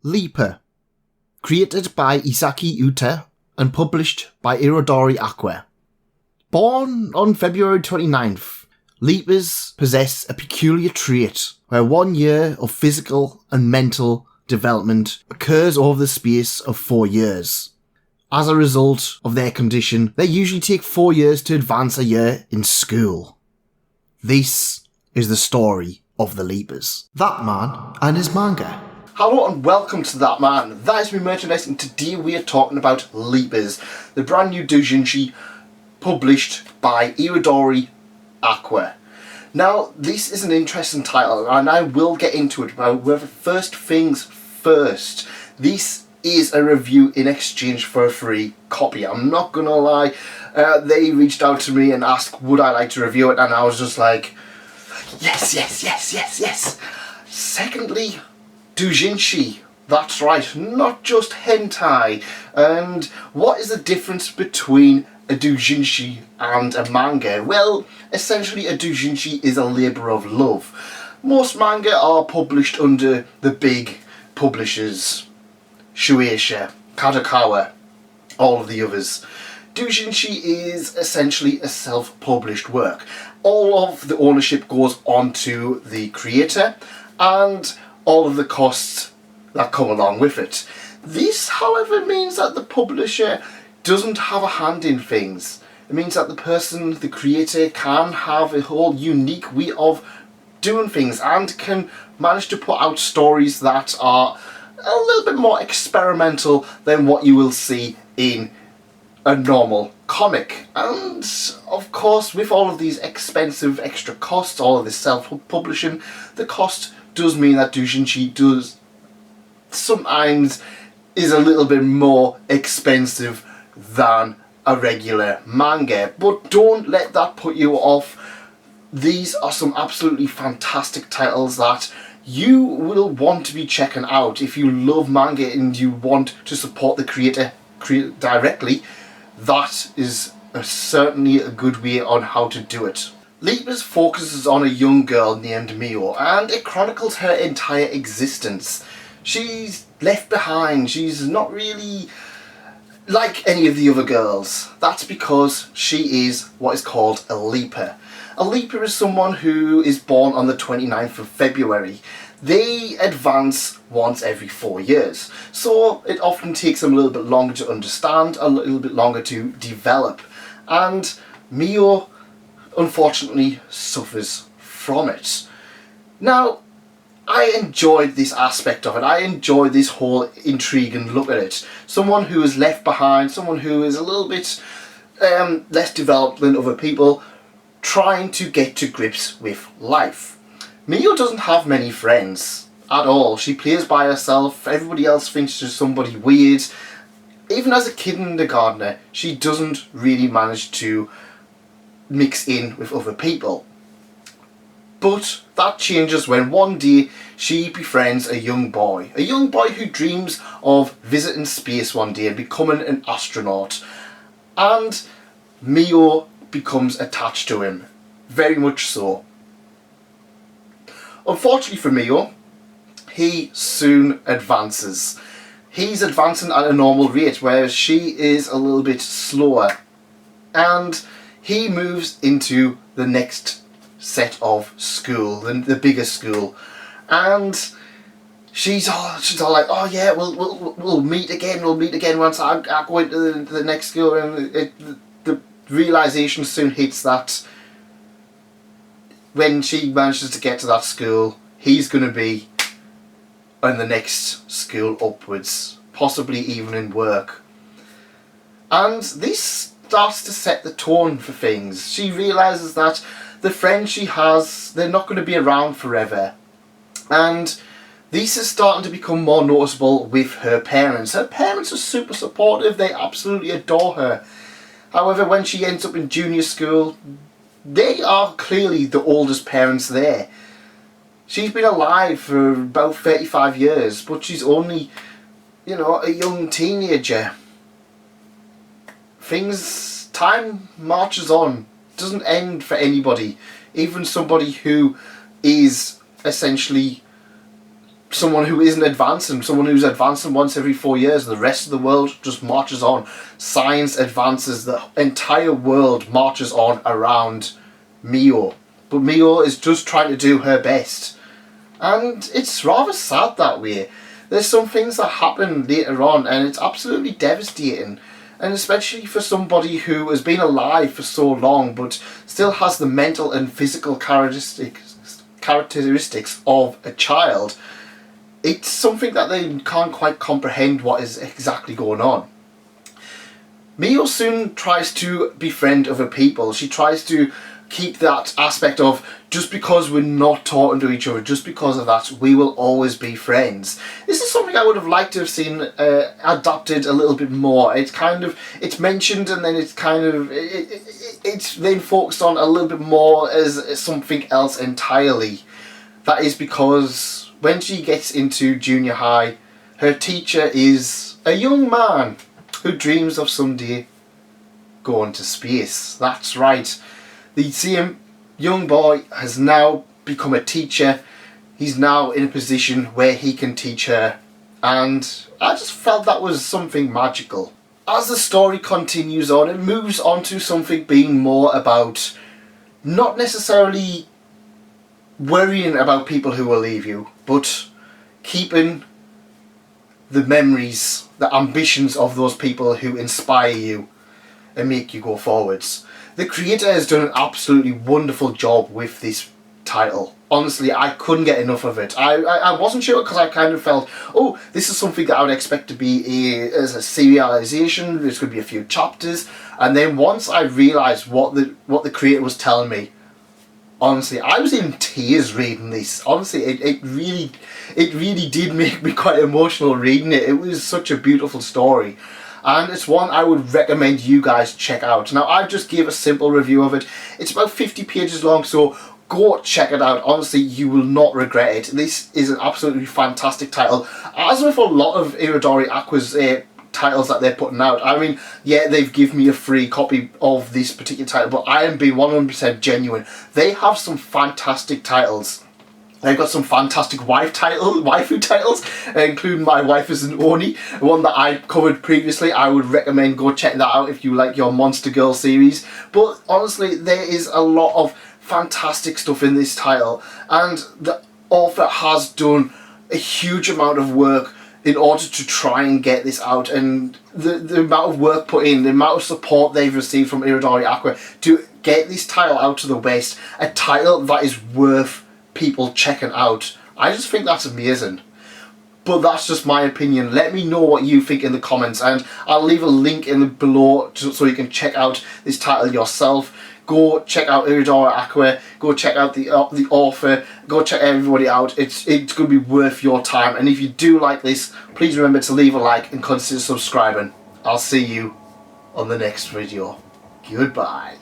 Leaper, created by Isaki and published by Irodori Aqua. Born on February 29th, Leapers possess a peculiar trait where 1 year of physical and mental development occurs over the space of 4 years. As a result of their condition, they usually take 4 years to advance a year in school. This is the story of the Leapers. That Man and His Manga. Hello and welcome to That Man. That is me merchandise, and today we are talking about Leapers, the brand new doujinshi published by Irodori Aqua. Now, this is an interesting title and I will get into it, but first things first. This is a review in exchange for a free copy. I'm not gonna lie, they reached out to me and asked would I like to review it, and I was just like, yes. Secondly, Doujinshi, that's right, not just hentai. And what is the difference between a doujinshi and a manga? Well, essentially a doujinshi is a labour of love. Most manga are published under the big publishers, Shueisha, Kadokawa, all of the others. Doujinshi is essentially a self-published work. All of the ownership goes onto the creator and all of the costs that come along with it. This, however, means that the publisher doesn't have a hand in things. It means that the creator, can have a whole unique way of doing things and can manage to put out stories that are a little bit more experimental than what you will see in a normal comic. And of course, with all of these expensive extra costs, all of this self-publishing, the cost does mean that doujinshi does sometimes is a little bit more expensive than a regular manga. But don't let that put you off. These are some absolutely fantastic titles that you will want to be checking out. If you love manga and you want to support the creator directly, that is certainly a good way on how to do it. Leapers focuses on a young girl named Mio, and it chronicles her entire existence. She's left behind. She's not really like any of the other girls. That's because she is what is called a leaper. A leaper is someone who is born on the 29th of February. They advance once every 4 years, so it often takes them a little bit longer to understand, a little bit longer to develop, and Mio unfortunately suffers from it. Now, I enjoyed this aspect of it. I enjoyed this whole intrigue and look at it. Someone who is left behind, someone who is a little bit less developed than other people, trying to get to grips with life. Mio doesn't have many friends at all. She plays by herself. Everybody else thinks she's somebody weird. Even as a kindergartner, she doesn't really manage to mix in with other people. But that changes when one day she befriends a young boy who dreams of visiting space one day and becoming an astronaut. And Mio becomes attached to him, very much so. Unfortunately for Mio, he soon advances. He's advancing at a normal rate, whereas she is a little bit slower. And he moves into the next set of school, the bigger school. And she's all like, oh yeah, we'll meet again once I go into the next school. And the realization soon hits that when she manages to get to that school, he's going to be in the next school upwards, possibly even in work. And this starts to set the tone for things. She realises that the friends she has, they're not going to be around forever. And this is starting to become more noticeable with her parents. Her parents are super supportive, they absolutely adore her. However, when she ends up in junior school, they are clearly the oldest parents there. She's been alive for about 35 years, but she's only, a young teenager. Time marches on. It doesn't end for anybody. Even somebody who is essentially someone who isn't advancing, someone who's advancing once every 4 years. The rest of the world just marches on. Science advances, the entire world marches on around Mio. But Mio is just trying to do her best. And it's rather sad that way. There's some things that happen later on and it's absolutely devastating. And especially for somebody who has been alive for so long but still has the mental and physical characteristics of a child. It's something that they can't quite comprehend what is exactly going on. Mio soon tries to befriend other people. She tries to keep that aspect of just because we're not talking to each other, just because of that, we will always be friends. This is something I would have liked to have seen adapted a little bit more. It's mentioned and then it's then focused on a little bit more as something else entirely. That is because when she gets into junior high, her teacher is a young man who dreams of someday going to space. That's right. The same young boy has now become a teacher. He's now in a position where he can teach her. And I just felt that was something magical. As the story continues on, it moves on to something being more about not necessarily worrying about people who will leave you, but keeping the memories, the ambitions of those people who inspire you and make you go forwards. The creator has done an absolutely wonderful job with this title. Honestly, I couldn't get enough of it. I wasn't sure because I kind of felt, oh, this is something that I would expect to be as a serialization. There's going to be a few chapters, and then once I realised what the creator was telling me, honestly, I was in tears reading this. Honestly, it really did make me quite emotional reading it. It was such a beautiful story. And it's one I would recommend you guys check out. Now, I just gave a simple review of it. It's about 50 pages long, so go check it out. Honestly, you will not regret it. This is an absolutely fantastic title. As with a lot of Irodori Aqua's titles that they're putting out, I mean, yeah, they've given me a free copy of this particular title, but I am being 100% genuine. They have some fantastic titles. They've got some fantastic waifu titles, including My Wife is an Oni, one that I covered previously. I would recommend go check that out if you like your Monster Girl series. But honestly, there is a lot of fantastic stuff in this title, and the author has done a huge amount of work in order to try and get this out, and the amount of work put in, the amount of support they've received from Irodori Aqua to get this title out to the West, a title that is worth people checking out. I just think that's amazing. But that's just my opinion. Let me know what you think in the comments, and I'll leave a link in the below so you can check out this title yourself. Go check out Irodori Aqua, go check out the author, go check everybody out. It's going to be worth your time, and if you do like this, please remember to leave a like and consider subscribing. I'll see you on the next video. Goodbye.